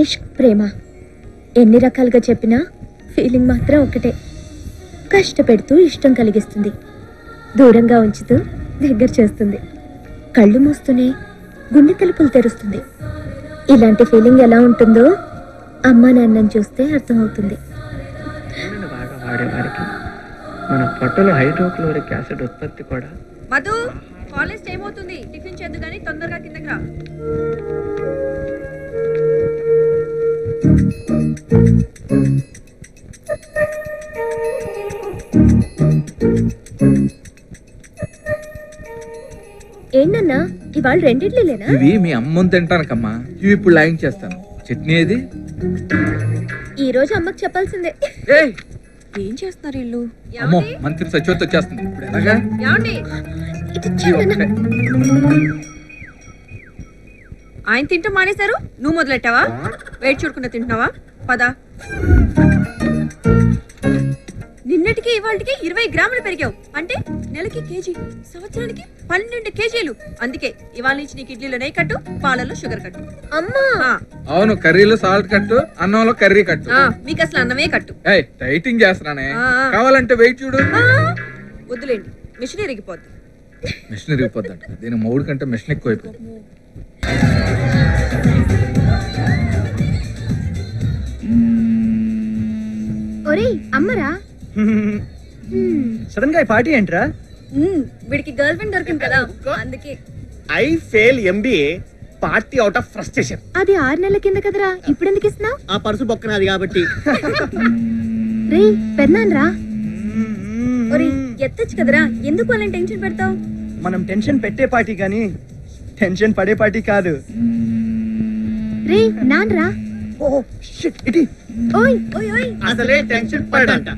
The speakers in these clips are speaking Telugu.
ఇష్క్ ప్రేమ ఎన్ని రకాలుగా చెప్పినా ఫీలింగ్ మాత్రం ఒకటే. కష్టపెడుతూ ఇష్టం కలిగిస్తుంది, దూరంగా ఉంచుతూ దగ్గర చేస్తుంది, కళ్ళు మూస్తూనే గుండె తలుపులు తెరుస్తుంది. ఇలాంటి ఫీలింగ్ ఎలా ఉంటుందో అమ్మా నాన్నని చూస్తే అర్థమవుతుంది. బాగా వాడేవారికి మన పొట్టలో హైడ్రోక్లోరిక్ యాసిడ్ ఉత్పత్తి కూడా. మధు, కాలేజ్ టైం అవుతుంది, టిఫిన్ చేద్దు గానీ తొందరగా కిందకి రా. ఏంటన్నా ఇవాళ రెండిట్లేనా? ఇవి మీ అమ్మని తింటానకమ్మా, ఇవి ఇప్పుడు లైన్ చేస్తాను. చట్నీ ఏది? ఈ రోజు అమ్మకి చెప్పాల్సిందే. ఏయ్, ఏం చేస్తున్నారు వీళ్ళు? అమ్మో, మంత్రి సచివత వచ్చేస్తుంది. ఇప్పుడు ఎలాగా? ఆయన తింటూ మానేశారు, నువ్వు మొదలెట్టావా? వెయిట్ చూడకుండా తింటున్నావా? పదా. నిన్నటికి ఇవాళకి 20 గ్రాములు పెరిగావు అంటే నెలకి కేజీ, సంవత్సరానికి 12 కేజీలు. అందుకే ఇవాళ నుంచి నీకు ఇడ్లీలో నెయ్యి కట్టు, పాలలో షుగర్ కట్టు. అమ్మా, అవును, కర్రీలో సాల్ట్ కట్టు, అన్నంలో కర్రీ కట్టు. మీకు అసలు అన్నమే కట్టు. డైటింగ్ చేస్తున్నానే, కావాలంటే వెయిట్ చూడు. వద్దులేండి, మిషన్ ఇరిగిపోద్ది. మిషన్ ఇరిగిపోద్దంట, దీని మూడు కంటే మిషన్ ఎక్కువ అయిపోయింది. ఒరేయ్ అమ్మరా, సడన్ గా పార్టీ ఏంట్రా? వీడికి గర్ల్ ఫ్రెండ్ దొరికింది కదా, అందుకే. I fail MBA party out of frustration. అది 6 నెలల కింద కదరా, ఇప్పుడు ఎందుకు ఇస్తున్నావు? ఆ పర్సు బొక్కనది కాబట్టి. రే పెద్దనాన్రా. ఒరేయ్ ఎత్తచ్చు కదరా, ఎందుకు అలా టెన్షన్ పెడతావు? మనం టెన్షన్ పెట్టే పార్టీ కానీ టెన్షన్ పడే పార్టీ కాదు. రే నాన్రా. ఓ షిట్, ఇటీ. ఓయ్ ఓయ్ ఓయ్, అసలే టెన్షన్ పడంట.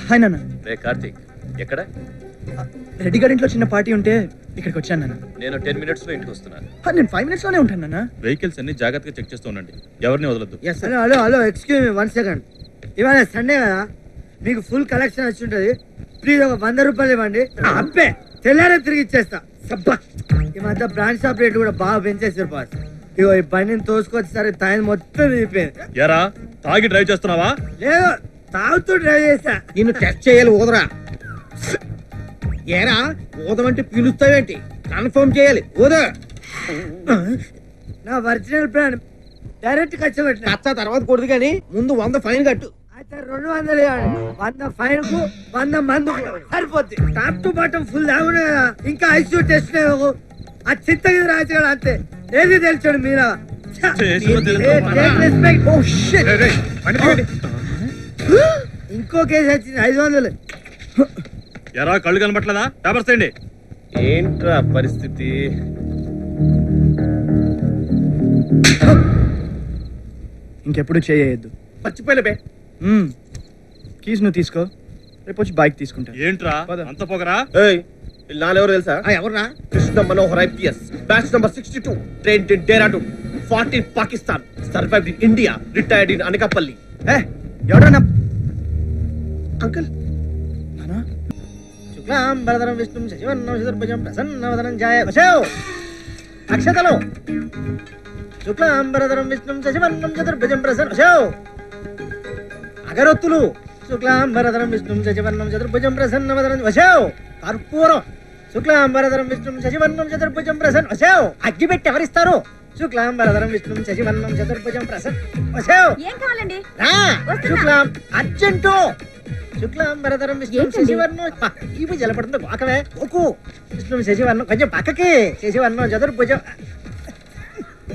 హాయ్ నాన్న. రే కార్తీక్, ఎక్కడ? రెడ్డి గారి ఇంట్లో చిన్న పార్టీ ఉంటే ఇక్కడికి వచ్చాను నాన్న. నేను 10 minutes లో ఇంటికి వస్తున్నాను. నేను 5 minutes లోనే ఉంటాను నాన్న. వెహికల్స్ అన్ని జాగ్రత్తగా చెక్ చేస్తూ ఉండండి, ఎవరిని వదలొద్దు. Hello hello, excuse me 1 second. ఇవాళ సండే కదా, మీకు ఫుల్ కలెక్షన్ వచ్చి ఉంటుంది. ప్లీజ్ ఒక 100 రూపాయలు ఇవ్వండి. అబ్బే తెల్లారే తిరిగి ఇచ్చేస్తా. సబ్బా, ఈ మధ్య బ్రాండ్ షాప్ రేట్ కూడా బాగా పెంచేసారు బాస్. ఇగో ఈ బండిని తోసుకొచ్చేసరి టైం మొత్తం అయిపోయింది. ఎరా తాగి డ్రైవ్ చేస్తున్నావా? లేదు, తాగుతూ డ్రైవ్ చేస్తా. నిన్ను టెస్ట్ చేయాలి ఊదరా. ఏరా ఊదమంటే పిలుస్తావేంటి? కన్ఫర్మ్ చేయాలి, ఊదా. నా ఒరిజినల్ బ్రాండ్ డైరెక్ట్ కచ్చబెట్టిన. కచ్చా తర్వాత కొడుదు కానీ ముందు 100 ఫైన్ కట్టు. అయితే 200 ఇవ్వండి. 100 ఫైన్ కు 100 మందుకు సరిపోద్ది. టాప్ టు బాటం ఫుల్ తాగునే కదా, ఇంకా ఐసీయూ టెస్ట్ ఆ చిత్తగిరి రాజు అంతే. ఏది తెలిసాడు మీరా? ఇంకో కేసు వచ్చింది 500. ఎరా కళ్ళు కనబట్లేదా? పేపర్స్ ఏంటి? ఏంట్రా పరిస్థితి? ఇంకెప్పుడు చేయొద్దు. మర్చిపోయిన బే. కీస్ నువ్వు తీసుకో, రేపు వచ్చి బైక్ తీసుకుంటా. ఏంట్రా అంత పొగరా? నాన్నెవరు తెలుసా? ఎవరా? Krishna Manohar IPS, batch number 62, trained in Dehradun, fought in Pakistan, survived in India, retired in Anakapalli. ఎవడన్నా అంకుల్. శుక్లాం వరదరం విష్ణుం శశివర్ణం చతుర్భుజం ప్రసన్నవదనం ఛాయ వశవ్. అక్షతలు. శుక్లాం వరదరం విష్ణుం శశివర్ణం చతుర్భుజం ప్రసన్న వశవ్. అగరొత్తులు. శుక్లాం వరదరం విష్ణుం శశివర్ణం చతుర్భుజం ప్రసన్నవదనం వశవ్. కర్పూరం. శుక్లాం వరదరం విష్ణుం శశివర్ణం చతుర్భుజం ప్రసన్న వశవ్. అగ్గిపెట్టి ఎవరిస్తారు? శుక్లాం వరదరం విష్ణుం శశివర్ణం చతుర్భుజం ప్రసన్న వశవ్. ఏం కావాలండి? రా. శుక్లాం అర్జెంటు. శుక్లాం వరదరం విష్ణుం శశివర్ణం. ఇవి జలపడుతుంది గోకవే ఓకు. విష్ణుం శశివర్ణం కొంచెం పక్కకి. శశివర్ణం చతుర్భుజం.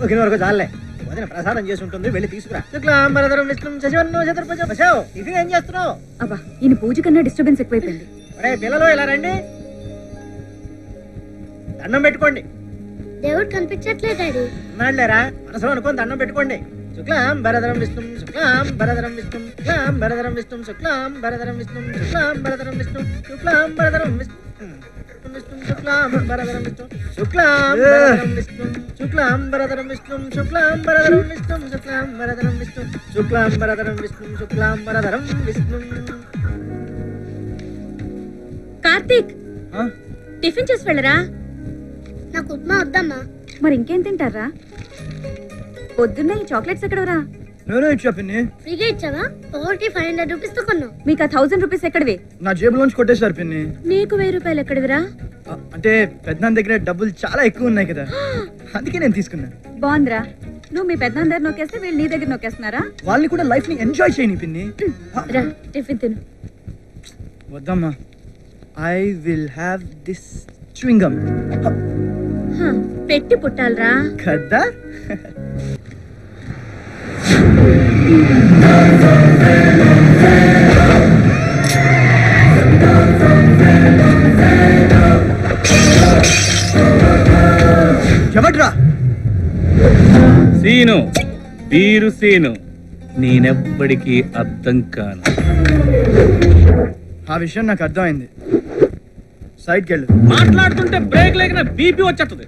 ఒకే వరకు చాలే, వదిన ప్రసాదం చేసి ఉంటుంది, వెళ్ళి తీసుకురా. శుక్లాం వరదరం విష్ణుం శశివర్ణం చతుర్భుజం వశవ్. ఇది ఏం చేస్తున్నావు? అబ్బా, ఈయన పూజ కన్నా డిస్టర్బెన్స్ ఎక్కువైపోయింది. ఒరే పిల్లలు ఇలా రండి, దండం పెట్టుకోండి. దేవుడు కనిపించట్లేదు డాడీ. ఉన్నాడులేరా, మనసులో అనుకోని దండం పెట్టుకోండి. శుక్లాం భరధరం విష్ణుం శుక్లాం భరధరం విష్ణుం శుక్లాం భరధరం విష్ణుం శుక్లాం భరధరం విష్ణుం శుక్లాం భరధరం విష్ణుం శుక్లాం భరధరం విష్ణుం శుక్లాం భరధరం విష్ణుం శుక్లాం భరధరం విష్ణుం శుక్లాం భరధరం విష్ణుం శుక్లాం భరధరం విష్ణుం శుక్లాం భరధరం విష్ణుం శుక్లాం భరధరం విష్ణుం శుక్లాం భరధరం విష్ణుం. కార్తీక్, టిఫిన్ చేసి వెళ్ళరా. నాకు ఉప్మా వద్దమ్మా. మరి ఇంకేం తింటారా? పొద్దున్న ఈ చాక్లెట్స్ ఎక్కడవరా? నేనే ఇచ్చా పిన్ని. ఫ్రీగా ఇచ్చావా? 500 రూపీస్ తో కొన్నావు. మీకు ఆ 1000 రూపీస్ ఎక్కడివి? నా జేబులోంచి కొట్టేశారు పిన్ని. నీకు 1000 రూపాయలు ఎక్కడివిరా? అంటే పెద్దనాన్న దగ్గర డబ్బులు చాలా ఎక్కువ ఉన్నాయి కదా, అందుకే నేను తీసుకున్నా. బాగుందిరా. నువ్వు మీ పెద్దనాన్న దగ్గర నొక్కేస్తే వీళ్ళు నీ దగ్గర నొక్కేస్తున్నారా? వాళ్ళని కూడా లైఫ్ ని ఎంజాయ్ చేయని పిన్ని. రా టిఫిన్ తిను. వద్దమ్మా, I will have this chewing gum. పెట్టి పుట్టాలరా కదా. ఎవడ్రా? సీను, వీరు సీను, నేనెవ్వడికి అర్థం కాను. ఆ విషయం నాకు అర్థమైంది. సైడ్కి వెళ్ళు. మాట్లాడుతుంటే బ్రేక్ లేకనే బీపీ వచ్చేస్తుంది.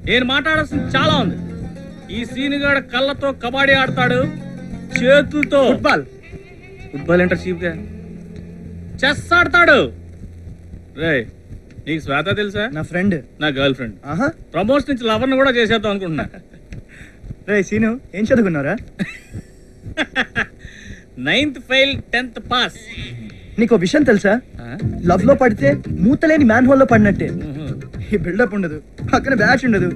నేను మాట్లాడాల్సింది చాలా ఉంది. ఈ సీనుగాడు కళ్ళతో కబడ్డీ ఆడతాడు, చేతులతో ఫుట్బాల్. ఫుట్బాల్ అంటే చీప్గా చెస్ ఆడతాడు. రే, నీకు శ్వేత తెలుసా? నా ఫ్రెండ్. నా గర్ల్ ఫ్రెండ్. ఆహా. ప్రమోషన్ నుంచి లవర్ని కూడా చేసేద్దాం అనుకుంటున్నా. రే సీను, ఏం చదువుకున్నారా? 9th fail 10th pass. నీకు విషయం తెలుసా? లవ్ లో పడితే మూతలేని మ్యాన్ హోల్ లో పడినట్టే. ఈ బిల్డప్ ఉండదు, పక్కన బ్యాచ్ ఉండదు,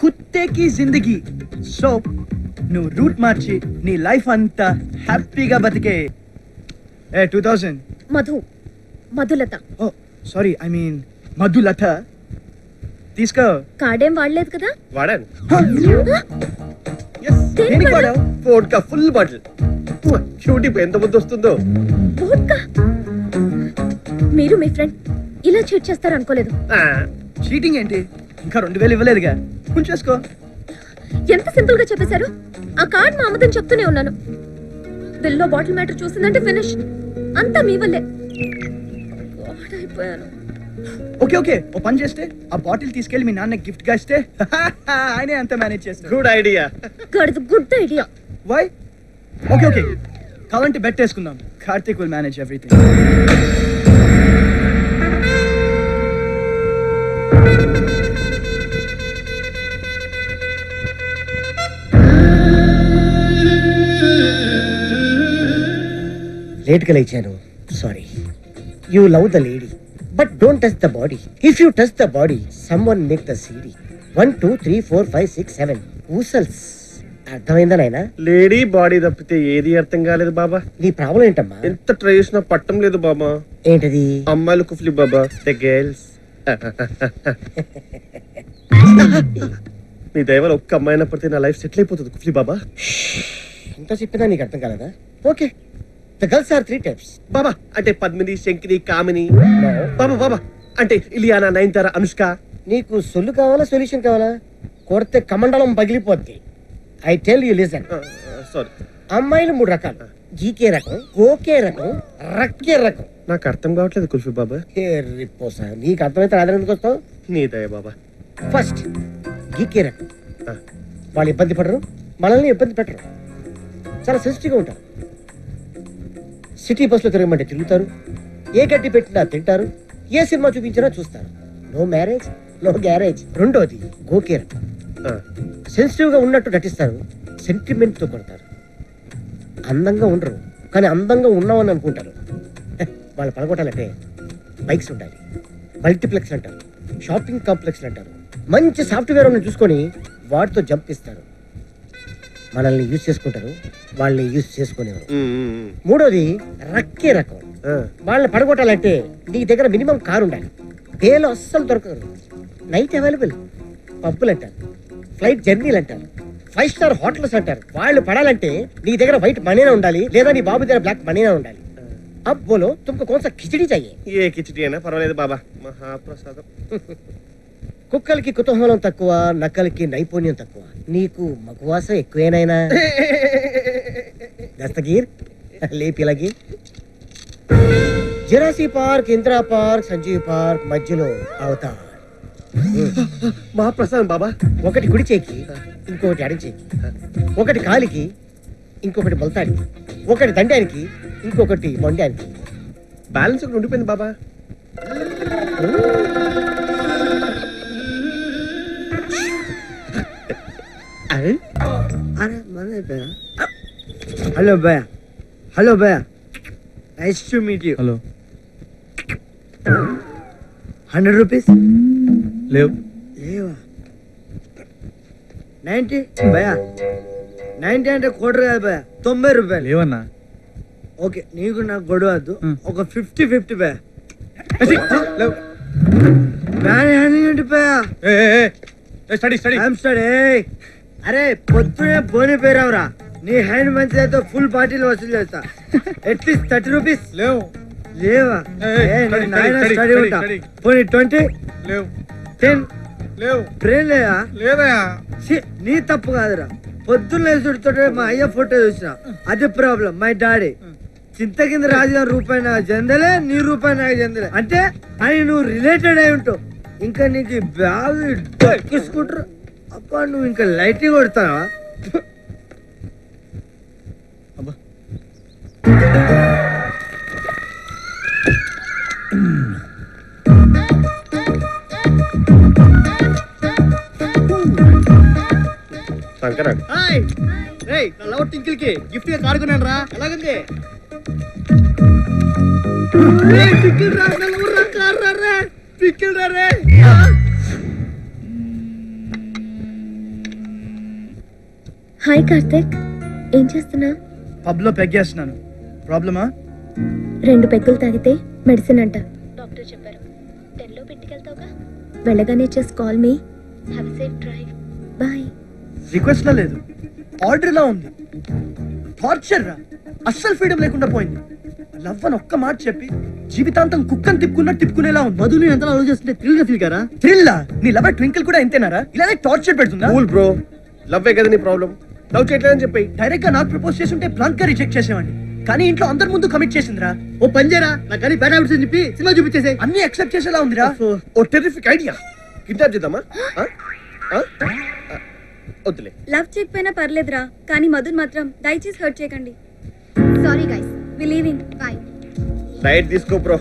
కుత్తేకి జిందగీ. సో నువ్వు రూట్ మార్చి నీ లైఫ్ అంతా హ్యాపీగా బతికే. 2000. Madhulata. Oh sorry, I mean Madhulata. తీసుకో. కార్డేం వాడలేదు కదా? వాడాను. దేనికి దేనికి వాడావు? వాడావు? Vodka full bottle. క్యూటీ ఎంత ముద్దు వస్తుందో. వోడ్కా? మీరు మీ ఫ్రెండ్ ఇలా చీట్ చేస్తారు అనుకోలేదు. చీటింగ్ ఏంటి? ఇంకా 2000 ఇవ్వలేదుగా, ఉంచేసుకో. ఎంత సింపుల్ గా చెప్పేశారు. ఆ కార్డ్ మా అమ్మతో చెప్తూనే ఉన్నాను. బిల్లో బాటిల్ మ్యాటర్ చూసిందంటే ఫినిష్. అంతా మీ వల్లే. God, అయిపోయాను. ఓకే ఓకే, ఓ పని చేస్తే ఆ బాటిల్ తీసుకెళ్లి మీ నాన్న గిఫ్ట్ గా ఇస్తే ఆయనే అంతా మేనేజ్ చేస్తాడు. Good idea. Good idea. Why? Okay okay, కావాలంటే బెట్ వేసుకుందాం. Karthik will manage everything. లేట్గా లేచాను, sorry. You love the lady but don't touch the body. If you touch the body someone make the CD. 1 2 3 4 5 6 7 ఊసల్స్. అర్థమైందా నాయనా? లేడీ బాడీ తప్పితే ఏది అర్థం కాలేదు బాబా. నీ ప్రాబ్లం ఏంటమ్మా? ఎంత ట్రై చేసినా పట్టం లేదు బాబా. ఏంటది? అమ్మాయిలు కుఫ్లీ బాబా, ద గర్ల్స్. నీ దయవల్ల ఒక్క అమ్మాయినా పడితే నా లైఫ్ సెటిల్ అయిపోతుంది కుఫ్లీ బాబా. ఎంత చెప్పినా నీకు అర్థం కాలేదా? Okay, the girls are 3 types. బాబా అంటే పద్మిని, శంకిని, కామిని. బాబా బాబా అంటే ఇలియానా, నయనతార, అనుష్క. నీకు సొల్లు కావాలా, సొల్యూషన్ కావాలా? కొడితే కమండలం పగిలిపోద్ది. I tell you listen. Sorry. అమ్మాయిలు 3 రకాలు. జీకే రకం, ఓకే రకం, రక్కే రకం. నాకు అర్థం కావట్లేదు కుల్ఫీ బాబా. రిపోసా, నీకు అర్థమైతే రాదని ఎందుకు వస్తావు? నీ దయ బాబా. ఫస్ట్ గీకే రకం. వాళ్ళు ఇబ్బంది పడరు, మనల్ని ఇబ్బంది పెట్టరు, చాలా సెన్సిటివ్గా ఉంటారు. సిటీ బస్సులో తిరగమంటే తిరుగుతారు, ఏ గడ్డి పెట్టినా తింటారు, ఏ సినిమా చూపించినా చూస్తారు. No marriage no garage. రెండోది గోకే రకం. సెన్సిటివ్గా ఉన్నట్టు నటిస్తారు, సెంటిమెంట్తో కొడతారు. అందంగా ఉండరు కానీ అందంగా ఉన్నామని అనుకుంటారు. వాళ్ళు పడగొట్టాలంటే బైక్స్ ఉండాలి, మల్టీప్లెక్స్ అంటారు, షాపింగ్ కాంప్లెక్స్ అంటారు, మంచి సాఫ్ట్వేర్ ఉన్న చూసుకొని వాటితో జంప్ ఇస్తారు. మనల్ని యూజ్ చేసుకుంటారు, వాళ్ళని యూజ్ చేసుకునేవారు. మూడోది రక్కే రకం. వాళ్ళని పడగొట్టాలంటే నీ దగ్గర మినిమం కారు ఉండాలి, డేలో అస్సలు దొరకరు, నైట్ అవైలబుల్, పబ్బులు అంటారు, ఫ్లైట్ జర్నీలు అంటారు, 5 స్టార్ హోటల్స్ అంటారు. వాళ్ళు పడాలంటే నీ దగ్గర వైట్ మనీనా ఉండాలి, లేదా నీ బాబు దగ్గర బ్లాక్ మనీనా ఉండాలి. अब बोलो तुमको कौन सा खिचड़ी चाहिए? ఏ కిచడి అయినా పర్వాలేదు బాబా, మహాప్రసాదం. కుక్కలకి కుతూహలం తక్కువ, నక్కలకి నైపుణ్యం తక్కువ, నీకు మగువాస ఎక్కువేనైనా. దస్తగీర్ లేపిలగి. జరాసీ park, Indira park, Sanjeev park మధ్యలో అవతార్. మహాప్రసాదం బాబా. ఒకటి కుడి చేయికి, ఇంకొకటి ఎడం చేయికి, ఒకటి కాలికి, ఇంకొకటి మొలతాడికి, ఒకటి దండానికి, ఇంకొకటి మొండానికి. బ్యాలెన్స్ ఒకటి ఉండిపోయింది బాబా. అరే మన అయిపోయా. హలో భయ, హలో భయ, nice to meet you. Hello 100 rupees లేవు. లేవా? 90 భయ, 90 అంటే కోటర్ కాదు భయ, 90 రూపాయలు. లేవన్నా. ఓకే, నీకు నాకు గొడవ వద్దు, ఒక 50-50 భయ. అరే పొద్దునే బోని పేరావురా, నీ హ్యాండ్ మంచిదైతే ఫుల్ పార్టీలు వసూలు చేస్తా. అట్లీస్ట్ 30 రూపీస్ లేవు. లేవా? స్టడీ ఉంటా. పోనీ 20 లేవు. 10 లేవు. బ్రెయిన్ లేదా? లేదా? నీ తప్పు కాదురా, పొద్దున్న లేచుడుతోటే మా అయ్య ఫోటో చూసిన, అది ప్రాబ్లం. మై డాడీ చింత కింద రాజుగా రూపాయి నాకు చెందలే, నీ రూపాయి నాకు చెందలే అంటే అని నువ్వు రిలేటెడ్ అయి ఉంటావు. ఇంకా నీకు బ్యాగ్ దక్కించుకుంటారు అప్ప, నువ్వు ఇంకా లైటింగ్ కొడతావా? టింకిల్ కి గిఫ్ట్ గా కాడుకున్నాను రా. ఎలాగుంది? హాయ్ కార్తిక్, ఏం చేస్తున్నా? పబ్ లో పెగ్గేస్తున్నాను. ప్రాబ్లమా? 2 పెగ్గులు తాగితే మెడిసిన్ అంట డాక్టర్ చెప్పారు. 10లో పెట్టుకెళ్తావుగా? వెళ్ళగానే just call me. Have a safe drive. Bye. Request లా లేదు, ఆర్డర్ లా ఉంది. టార్చర్ రా, అస్సలు ఫ్రీడమ్ లేకుండా పోయింది. లవ్ అని ఒక్క మాట చెప్పి జీవితాంతం కుక్కని తిప్పుకునేలా ఉంది. మధుని ఎంత లవ్ చేస్తుంటే థ్రిల్ గా ఫీల్ కారా? థ్రిల్లా? నీ లవర్ ట్వింకిల్ కూడా ఇంతేనారా? ఇలానే టార్చర్ పెడుతుందా? కూల్ బ్రో, లవ్వే కదా నీ ప్రాబ్లం. లవ్ చేయట్లేదని చెప్పి డైరెక్ట్ గా నాకు ప్రపోజ్ చేసి ఉంటే బ్లాంక్ గా రిజెక్ట్ చేసేవాడిని. కానీ ఇంట్లో అందరి ముందు కమిట్ చేసిందిరా. ఓ పంజేరా, నాకు కానీ బ్యాడ్ హ్యాబిట్స్ అని చెప్పి సినిమా చూపించేసే. అన్ని యాక్సెప్ట్ చేసేలా ఉందిరా. ఓ టెర్రిఫిక్ ఐడియా. కిడ్నాప్ చేద్దామా? వద్దులే. లవ్ చేయకపోయినా పర్లేదురా, కానీ మధున్ మాత్రం దయచేసి హర్ట్ చేయకండి. సారీ గైస్, వి లీవింగ్. బాయ్. లైట్ తీసుకో బ్రో,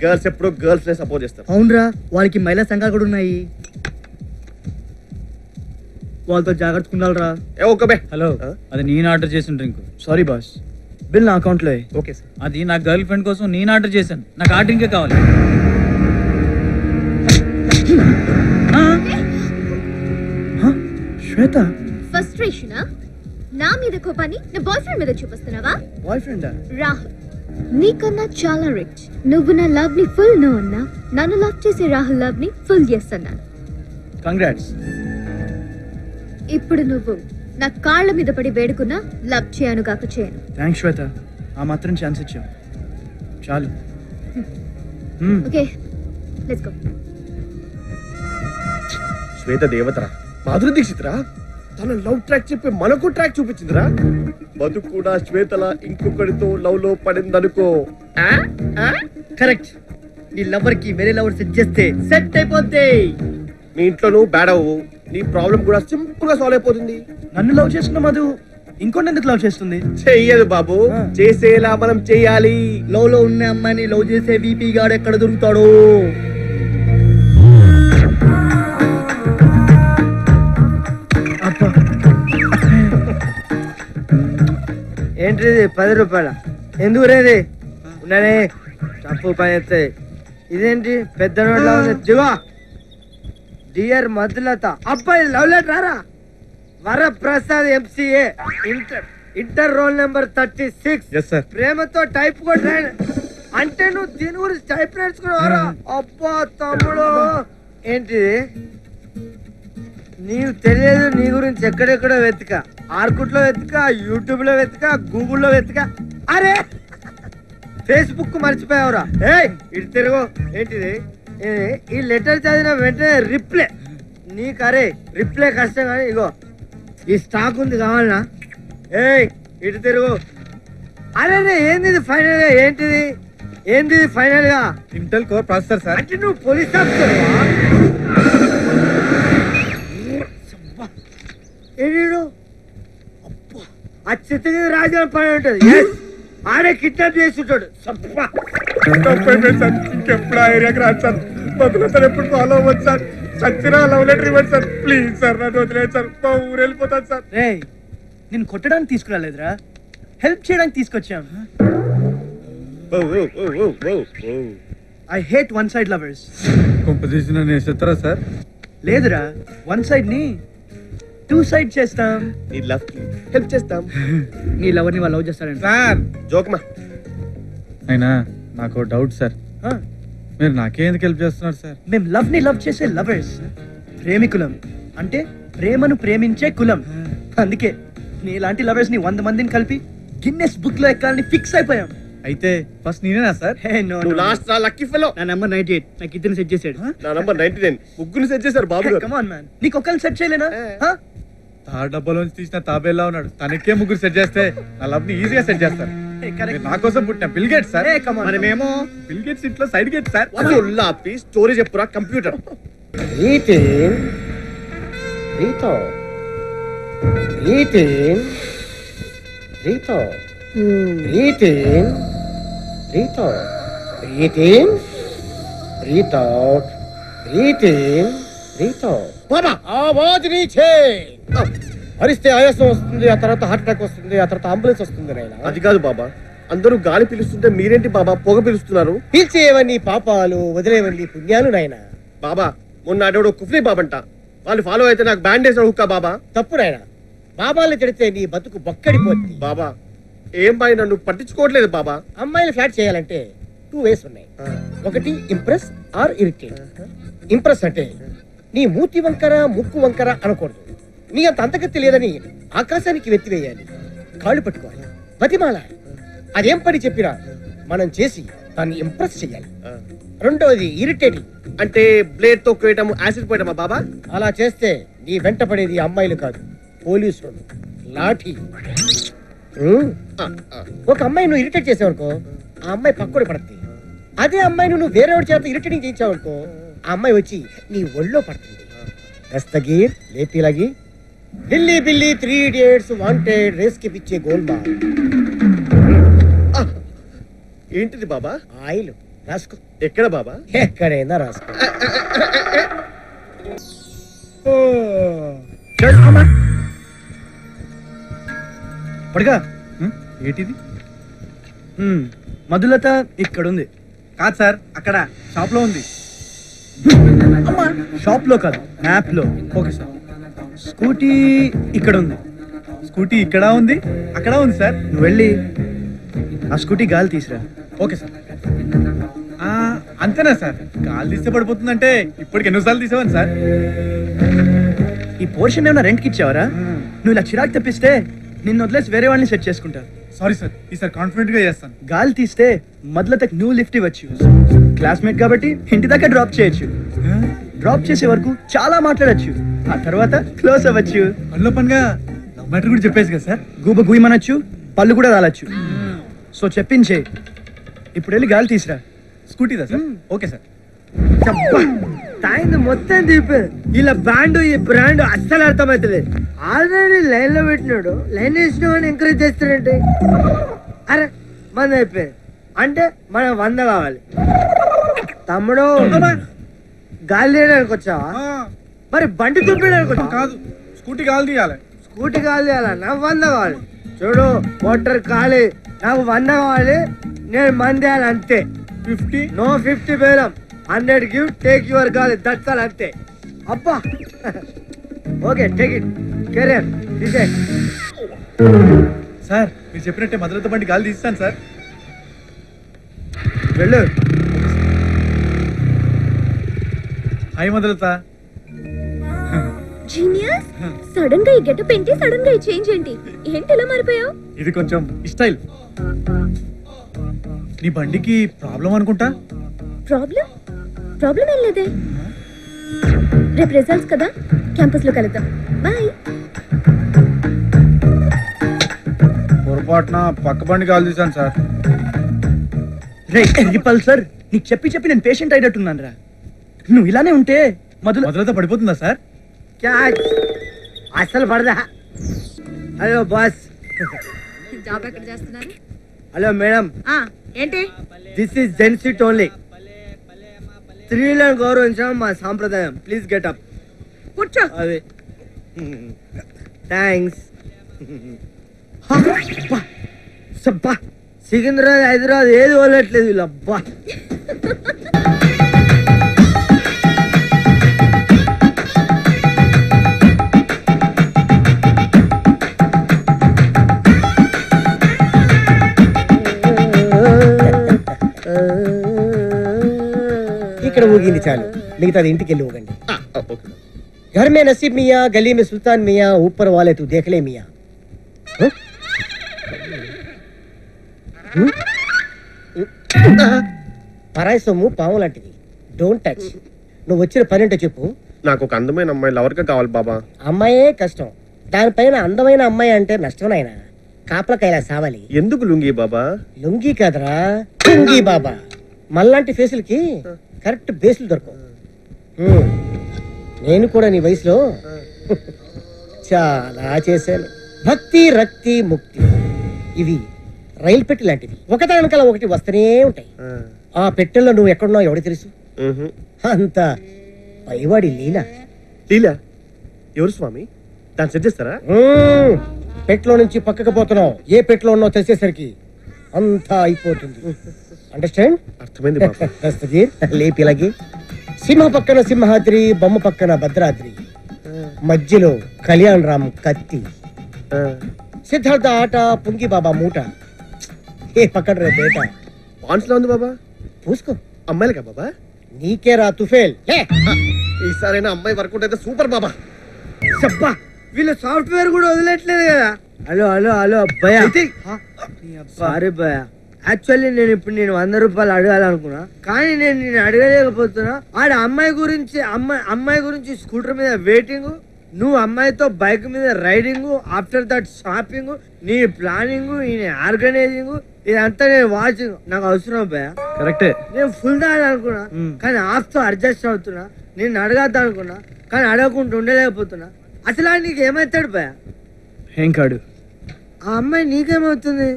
గర్ల్స్ ఎప్పుడు గర్ల్స్ నే సపోర్ట్ చేస్తారు. అవునరా, వాళ్ళకి మహిళా సంఘాలు కూడా ఉన్నాయి, వాళ్ళతో జాగ్రత్తగా ఉండాలిరా. ఓకే బే. హలో, అది నేను ఆర్డర్ చేసిన డ్రింక్. సారీ బాస్, బిల్ నా అకౌంట్ లో. Okay sir. అది నా గర్ల్ ఫ్రెండ్ కోసం నేను ఆర్డర్ చేశాను. నాకు ఆ డ్రింకే కావాలి. శ్వేత, ఫ్రస్ట్రేషనా? నా మీద కోపాన్ని నా బాయ్ ఫ్రెండ్ మీద చూపిస్తున్నావా? బాయ్ ఫ్రెండా? రాహుల్ నీకన్నా చాలా రిచ్. నువ్వు నా లవ్ ని ఫుల్ నో అన్నా, నన్ను లవ్ చేసే రాహుల్ లవ్ ని ఫుల్ చేస్తున్నాను. కంగ్రాట్స్. ఇప్పుడు నువ్వు నా కాళ్ళ మీద పడి వేడుకున్నా లవ్ చేయను కాక చేయను. థ్యాంక్స్ శ్వేత, ఆ మాత్రం ఛాన్స్ ఇచ్చావు చాలు. Okay, let's go. శ్వేత దేవతరా, మాధురి దీక్షిత్ రా. తన లవ్ ట్రాక్ చెప్పి మనకు ట్రాక్ చూపించిందిరా. మధు కూడా శ్వేతల ఇంకొకరితో లవ్ లో పడిందనుకో. కరెక్ట్, నీ లవర్ కి వేరే లవర్ సెట్ చేస్తే సెట్ అయిపోద్ది. నీ ఇంట్లో నువ్వు బ్యాడ్ అవ్వు, నీ ప్రాబ్లం కూడా సింపుల్ గా సాల్వ్ అయిపోతుంది. నన్ను లవ్ చేస్తున్న మధు ఇంకొన్ని ఎందుకు లవ్ చేస్తుంది? చెయ్యదు బాబు, చేసేలా మనం చెయ్యాలి. లవ్ లో ఉన్న అమ్మాయిని లవ్ చేసే వీపీ గాడు ఎక్కడ దొరుకుతాడు? ఏంటిది 10 రూపాయల? ఎందుకు రేది ఉన్నానే, తప్పు పని ఎత్తాయి. ఇదేంటి పెద్ద నోట్లా ఉంది? దివా డియర్ మధులత, అబ్బాయి లవ్ లెటర్ రారా. Varaprasad MCA, inter roll number 36. ప్రేమతో టైప్ కూడా అంటే నువ్వు దీని గురించి టైప్ నేర్చుకున్నావారా? అబ్బా తమ్ముడు, ఏంటిది? నీకు తెలియదు నీ గురించి ఎక్కడెక్కడో వెతుక, ఆర్కుట్ లో వెతుక, యూట్యూబ్ లో వెతుక, గూగుల్లో వెతుక, అరే ఫేస్బుక్ మర్చిపోయావురా. ఏయ్ ఇటు తిరుగు. ఏంటిది? ఈ లెటర్ చదివిన వెంటనే రిప్లై. నీకు అరే రిప్లై కష్టం కానీ ఇగో ఈ స్టాక్ ఉంది, కావాలనా? ఏయ్ ఇటు తిరుగు. అరే ఏంది ఫైనల్ గా? ఏంటిది? ఏంది ఫైనల్ గా? Intel core processor sir. అంటే నువ్వు పోలీస్ ఆఫీసర్? ఆ చిత్తగిరి రాజు పని ఉంటది, ఆడే కిడ్నాప్ చేస్తుంటాడు. ఇంకెప్పుడు ఆ ఏరియాకి రాదు సార్. బతుకుతారు ఎప్పుడు ఫాలో అవ్వచ్చు సార్. సచ్చినా లవ్ లెటర్ ఇవ్వండి సార్ ప్లీజ్ సార్ నన్ను వదిలేదు సార్ మా ఊరు వెళ్ళిపోతాను సార్. రే నేను కొట్టడానికి తీసుకురాలేదురా, హెల్ప్ చేయడానికి తీసుకొచ్చాం. I hate one side lovers. Composition అనే చెప్తారా సార్? లేదురా, వన్ సైడ్ ని టూ సైడ్ చేస్తాం. నీ లవ్ కి హెల్ప్ చేస్తాం. నీ లవర్ ని వాళ్ళు లవ్ చేస్తారంట. సార్ జోక్మా. అయినా నాకు డౌట్ సార్, మీరు నాకే ఎందుకు హెల్ప్ చేస్తున్నారు సార్? మేము లవ్ ని లవ్ చేసే లవర్స్, ప్రేమికులం. అంటే ప్రేమను ప్రేమించే కులం. అందుకే నీలాంటి లవర్స్ ని 100 మందిని కలిపి గిన్నెస్ బుక్ లో ఎక్కాలని ఫిక్స్ అయిపోయాం. అయితే ఫస్ట్ నేనేనా సార్? హే నో, నువ్వు లాస్ట్ రా లక్కీ ఫెలో. నా నంబర్ 98 నాకు ఇద్దరిని సెట్ చేసాడు. నా నంబర్ 99 ముగ్గురు సెట్ చేశారు బాబు గారు. కమ్ ఆన్ మ్యాన్, నీకు ఒక్కరిని సెట్ చేయలేనా? తా డబ్బాలోంచి తీసిన తాబేలా ఉన్నాడు, తనకే ముగ్గురు సెట్ చేస్తే నా లవ్ ని ఈజీగా సెట్ చేస్తారు. మీరు నా కోసం పుట్టిన బిల్ గేట్స్ సార్. మరి మేము బిల్ గేట్స్ ఇంట్లో సైడ్ గేట్ సార్. లాపి స్టోరీ చెప్పురా కంప్యూటర్. అరిస్తే ఆయాసం వస్తుంది, ఆ తర్వాత హార్ట్ అటాక్ వస్తుంది, ఆ తర్వాత అంబులెన్స్ వస్తుంది. అది కాదు బాబా, అందరూ గాలి పిలుస్తుంటే మీరేంటి బాబా పొగ పిలుస్తున్నారు? పీల్చేవన్నీ పాపాలు, వదిలేవన్నీ పుణ్యాలు నాయన. బాబా మొన్న అడవుడు కుఫ్రీ బాబంట, వాళ్ళు ఫాలో అయితే నాకు బ్యాండేజ్ హుక్కా బాబా. తప్పు నాయన, బాబాల్ని తిడితే నీ బతుకు బొక్కడిపోద్ది. బాబా ఏం బాయ్ నన్ను పట్టించుకోవట్లేదు బాబా. అమ్మాయిలు ఫ్లాట్ చేయాలంటే 2 వేస్ ఉన్నాయి. ఒకటి ఇంప్రెస్ ఆర్ ఇరిటేట్. ఇంప్రెస్ అంటే నీ మూతి వంకర ముక్కు వంకర అనకూడదు, నీ అంత అంతకత్తి లేదని ఆకాశానికి వెత్తివేయాలి, కాళ్ళు పట్టుకోవాలి, బతిమాల. అదేం పని చెప్పినా మనం చేసి దాన్ని ఇంప్రెస్ చేయాలి. రెండోది ఇరిటేటింగ్ అంటే బ్లేడ్ తో కోయటం, యాసిడ్ పోయటమా బాబా? అలా చేస్తే నీ వెంట పడేది అమ్మాయిలు కాదు, పోలీసులు, లాఠీ. ఒక అమ్మాయి నువ్వు ఇరిటేట్ చేసావనుకో, ఆ అమ్మాయి పక్కడి పడుతుంది. అదే అమ్మాయి నువ్వు వేరేవాడి చేత ఇరిటేటింగ్ చేయించావనుకో, ఆ అమ్మాయి వచ్చి నీ ఒళ్ళో పడుతుంది. దస్తగీర్ లేపిలగి ఢిల్లీ బిల్లీ 3 Idiots వాంటెడ్ రేస్ కి పిచ్చే గోల్మాల్. ఏంటిది బాబా? ఆయిల్ రాసుకో. ఎక్కడ బాబా? ఎక్కడైనా రాసుకో. పడగా. ఏంటిది? మధులత ఇక్కడ ఉంది. కాదు సార్, అక్కడ షాప్ లో ఉంది. షాప్ లో కాదు, మ్యాప్ లో. Okay sir. స్కూటీ ఇక్కడ ఉంది. స్కూటీ ఇక్కడ ఉంది, అక్కడ ఉంది సార్. నువ్వు వెళ్ళి ఆ స్కూటీ గాలి తీసురా. Okay sir. అంతేనా సార్? గాలి తీస్తే పడిపోతుందంటే ఇప్పటికి ఎన్నోసార్లు తీసేవాను సార్. ఈ పోర్షన్ ఏమైనా రెంట్కి ఇచ్చావరా? నువ్వు ఇలా చిరాకు తెప్పిస్తే నిన్ను వదిలేసి వేరే వాళ్ళని సెట్ చేసుకుంటా. సారీ సార్, ఈసారి కాన్ఫిడెంట్ గా చేస్తాను. గాలి తీస్తే మొదలతకు నువ్వు లిఫ్ట్ ఇవ్వచ్చు. క్లాస్మేట్ కాబట్టి ఇంటి దాకా డ్రాప్ చేయొచ్చు. డ్రాప్ చేసే వరకు చాలా మాట్లాడచ్చు, ఆ తర్వాత క్లోజ్ అవ్వచ్చు. పనిలో పనిగా లవ్ మ్యాటర్ కూడా చెప్పేసి కదా సార్. గూబ గుయ్యమనొచ్చు, పళ్ళు కూడా రాలచ్చు. సో చెప్పించే. ఇప్పుడు వెళ్ళి గాలి తీసురా. స్కూటీదా సార్? Okay sir. తాయింది మొత్తం తీపి. ఇలా బ్యాండ్ ఈ బ్రాండ్ అస్సలు అర్థమవుతుంది. ఆల్రెడీ లైన్ లో పెట్టినాడు, లైన్ వేసిన వాడిని ఎంకరేజ్ చేస్తాడంటే. అరే మన అయిపోయి అంటే మనం 100 కావాలి. తమ్ముడు గాలి తీయడానికి వచ్చావా? మరి బండి తుప్పడానికి వచ్చావా? కాదు, స్కూటీ గాలి తీయాలి. స్కూటీ గాలి తీయాలా? నాకు 100 కావాలి. చూడు మోటార్ ఖాళీ, నాకు 100 కావాలి. నేను మంది అంతే. 50 నో 50 బేరం. 100 గివ్, టేక్ యువర్ గాలి, దట్సాల్ అంతే. అబ్బా okay, take it. Career decide. Sir మీరు చెప్పినట్టే మధురతో బండి గాలి తీస్తాను సార్. వెళ్ళు. హాయ్ మధురత. జీనియస్. సడన్ గా ఈ గెటప్ ఏంటి? సడన్ గా ఈ చేంజ్ ఏంటి? ఏంటి ఇలా మారిపోయావు? ఇది కొంచెం స్టైల్. నీ బండికి ప్రాబ్లం అనుకుంటా. ప్రాబ్లం? ప్రాబ్లం ఏం లేదే. రేపు రిజల్ట్స్ కదా, క్యాంపస్ లో కలుద్దాం. బాయ్. పొరపాటున పక్క బండి గాలి తీసాను సార్. రే పల్సర్, నీకు చెప్పి చెప్పి నేను పేషెంట్ అయినట్టున్నాను రా. నువ్వు ఇలానే ఉంటే మధురత పడిపోతుందా సార్? అసలు పడదా? Hello boss. జాబ్ ఎక్కడ చేస్తున్నారు? హలో మేడం, ఏంటి? This is gents seat only. స్త్రీలను గౌరవించడం మా సాంప్రదాయం. Please get up. కూర్చో. అదే థ్యాంక్స్. సికింద్రాబాద్ హైదరాబాద్ ఏది వదలట్లేదు వీళ్ళు. అబ్బా ఇక్కడ ఊగింది చాలు, మిగతాది ఇంటికి వెళ్ళి ఊగండి. घर में नसीब मियाँ, गली में सुल्तान मियाँ, ऊपर वाले तू देख ले मियाँ. పరాయి సొమ్ము పాము లాంటిది, డోంట్ టచ్. నువ్వు వచ్చిన పని అంటే చెప్పు. నాకు ఒక అందమైన అమ్మాయి లవర్ గా కావాలి బాబా. అమ్మాయే కష్టం, దానిపైన అందమైన అమ్మాయి అంటే నష్టం నాయన. కాపలకాయలా సావాలి. ఎందుకు లుంగి బాబా? లుంగి కాదరా, లుంగి బాబా. మళ్ళాంటి ఫేసులకి కరెక్ట్ బేసులు దొరకవు. నేను కూడా నీ వయసులో చాలా చేశాను. భక్తి, రక్తి, ముక్తి ఇవి రైలు పెట్టి లాంటివి, ఒకదానికల ఒకటి వస్తూనే ఉంటాయి. ఆ పెట్టెల్లో నువ్వు ఎక్కడున్నావు ఎవరికి తెలుసు? అంత పైవాడి లీల. లీల ఎవరు స్వామి? దాన్ని సెట్ చేస్తారా? పెట్లో నుంచి పక్కకు పోతున్నావు, ఏ పెట్లో ఉన్నావు తెలిసేసరికి అంతా అయిపోతుంది. అండర్స్టాండ్? అర్థమైంది బాబా. దస్తగీర్ లేపిలగి. సింహ పక్కన సింహాద్రి, బొమ్మ పక్కన భద్రాద్రి, మధ్యలో కళ్యాణ్ రామ్ కత్తి, సిద్ధార్థ ఆట, పుంగి బాబా మూట. ఏ పక్కన రే బేట. పాన్స్ లో ఉంది బాబా. పూసుకో. అమ్మాయిలకా బాబా? నీకే రా తుఫేల్. ఈసారైనా అమ్మాయి వర్కౌట్ అయితే సూపర్ బాబా. చెప్పా వీళ్ళు సాఫ్ట్వేర్ కూడా వదిలేట్లేదు కదా. హలో హలో హలో అబ్బాయా, సారీ భయ. యాక్చువల్లీ నేను ఇప్పుడు 100 రూపాయలు అడగాలనుకున్నా, కానీ నేను అడగలేకపోతున్నా. ఆడ అమ్మాయి గురించి స్కూటర్ మీద వెయిటింగ్, నువ్వు అమ్మాయితో బైక్ మీద రైడింగ్, ఆఫ్టర్ దట్ షాపింగ్, నీ ప్లానింగ్, నీ ఆర్గనైజింగ్, ఇదంతా నేను వాచింగ్. నాకు అవసరం భయ. కరెక్టే. నేను ఫుల్ దాని అనుకున్నా, కానీ హాఫ్ తో అడ్జస్ట్ అవుతున్నా. నేను అడగద్దా అనుకున్నా, కానీ అడగకుండా ఉండలేకపోతున్నా. అసలు నీకు ఏమవుతాడు భయ? ఏం కాడు. ఆ అమ్మాయి నీకేమవుతుంది?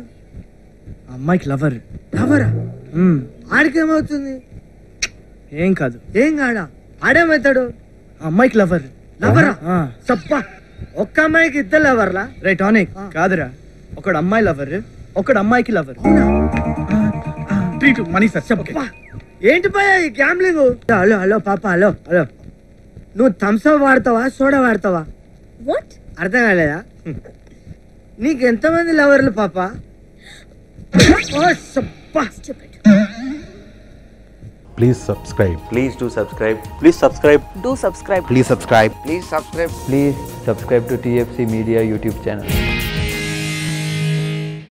అమ్మాయికి లవర్. లవరా? ఆడికేమవుతుంది? ఏం కాదు. ఏం కాడా? ఆడేమవుతాడు? అమ్మాయికి లవర్. లవరా? సప్పా ఒక్క అమ్మాయికి 2 లవర్లా? రైట్ ఆనిక్. కాదురా, ఒకడు అమ్మాయి లవర్, ఒకడు అమ్మాయికి లవర్. Treat money sir. చెప్పా ఏంటి భయ ఈ గ్యాంబ్లింగ్? హలో హలో పాప, హలో హలో. నువ్వు థమ్స్అప్ వాడతావా, సోడా వాడతావా? వాట్? అర్థం కాలేదా? నీకు ఎంతమంది లవర్లు పాప? Please subscribe. Please do subscribe. Please subscribe. Do subscribe. Please subscribe. Please subscribe. Please subscribe to TFC Media YouTube channel.